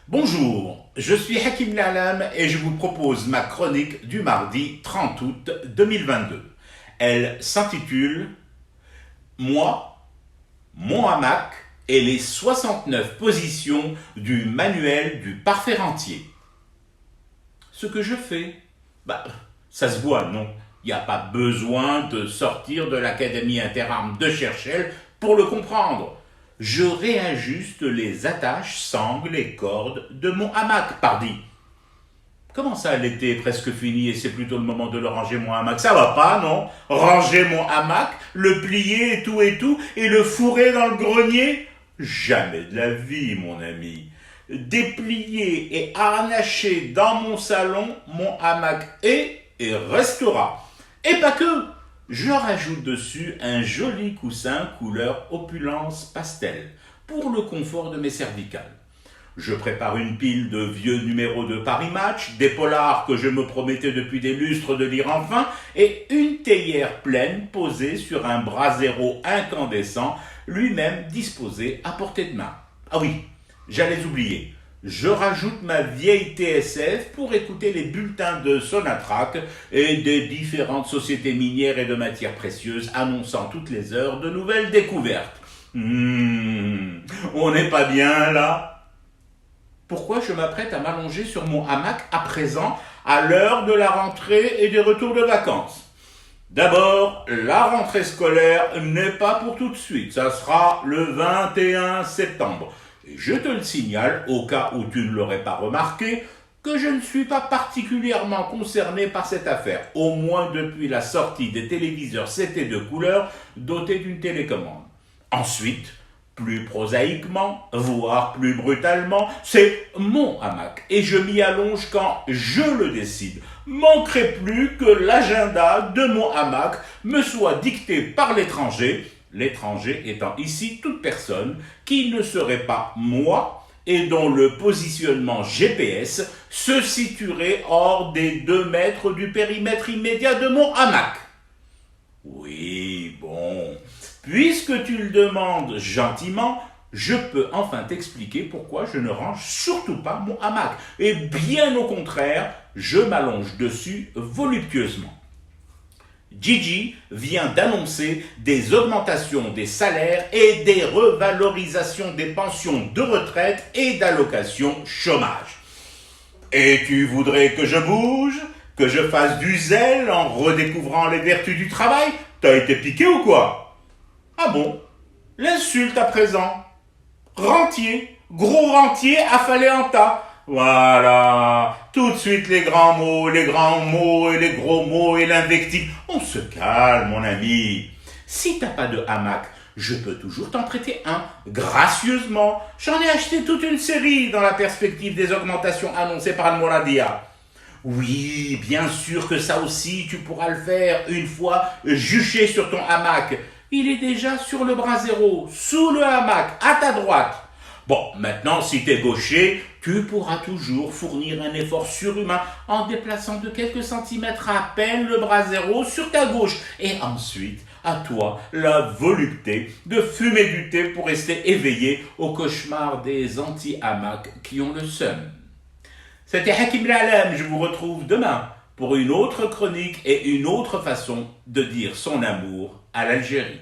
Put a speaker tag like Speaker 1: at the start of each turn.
Speaker 1: Bonjour, je suis Hakim Lalam et je vous propose ma chronique du mardi 30 août 2022. Elle s'intitule Moi, mon hamac et les 69 positions du manuel du parfait rentier. Ce que je fais, ça se voit, non? Il n'y a pas besoin de sortir de l'Académie interarmes de Cherchel pour le comprendre. Je réajuste les attaches, sangles et cordes de mon hamac, pardi. Comment ça, l'été est presque fini et c'est plutôt le moment de le ranger mon hamac? Ça va pas, non? Ranger mon hamac, le plier et tout, et le fourrer dans le grenier? Jamais de la vie, mon ami. Déplier et harnacher dans mon salon, mon hamac est et restera. Et pas que! Je rajoute dessus un joli coussin couleur opulence pastel pour le confort de mes cervicales. Je prépare une pile de vieux numéros de Paris Match, des polars que je me promettais depuis des lustres de lire enfin, et une théière pleine posée sur un brasero incandescent, lui-même disposé à portée de main. Ah oui, j'allais oublier. Je rajoute ma vieille TSF pour écouter les bulletins de Sonatrach et des différentes sociétés minières et de matières précieuses annonçant toutes les heures de nouvelles découvertes. On n'est pas bien là? Pourquoi je m'apprête à m'allonger sur mon hamac à présent, à l'heure de la rentrée et des retours de vacances? D'abord, la rentrée scolaire n'est pas pour tout de suite, ça sera le 21 septembre. Et je te le signale, au cas où tu ne l'aurais pas remarqué, que je ne suis pas particulièrement concerné par cette affaire, au moins depuis la sortie des téléviseurs CT2 couleur dotés d'une télécommande. Ensuite, plus prosaïquement, voire plus brutalement, c'est mon hamac et je m'y allonge quand je le décide. Manquerait plus que l'agenda de mon hamac me soit dicté par l'étranger étant ici toute personne qui ne serait pas moi et dont le positionnement GPS se situerait hors des 2 mètres du périmètre immédiat de mon hamac. Oui, bon, puisque tu le demandes gentiment, je peux enfin t'expliquer pourquoi je ne range surtout pas mon hamac. Et bien au contraire, je m'allonge dessus voluptueusement. Gigi vient d'annoncer des augmentations des salaires et des revalorisations des pensions de retraite et d'allocations chômage. Et tu voudrais que je bouge, que je fasse du zèle en redécouvrant les vertus du travail? T'as été piqué ou quoi? Ah bon? L'insulte à présent. Rentier, gros rentier affalé en tas. Voilà, tout de suite les grands mots et les gros mots et l'invective. On se calme, mon ami. Si t'as pas de hamac, je peux toujours t'en prêter un, gracieusement. J'en ai acheté toute une série dans la perspective des augmentations annoncées par le Moradia. Oui, bien sûr que ça aussi, tu pourras le faire une fois juché sur ton hamac. Il est déjà sur le brasero, sous le hamac, à ta droite. Bon, maintenant, si t'es gaucher, tu pourras toujours fournir un effort surhumain en déplaçant de quelques centimètres à peine le brasero sur ta gauche. Et ensuite, à toi, la volupté de fumer du thé pour rester éveillé au cauchemar des anti-hamacs qui ont le seum. C'était Hakim Lalam, je vous retrouve demain pour une autre chronique et une autre façon de dire son amour à l'Algérie.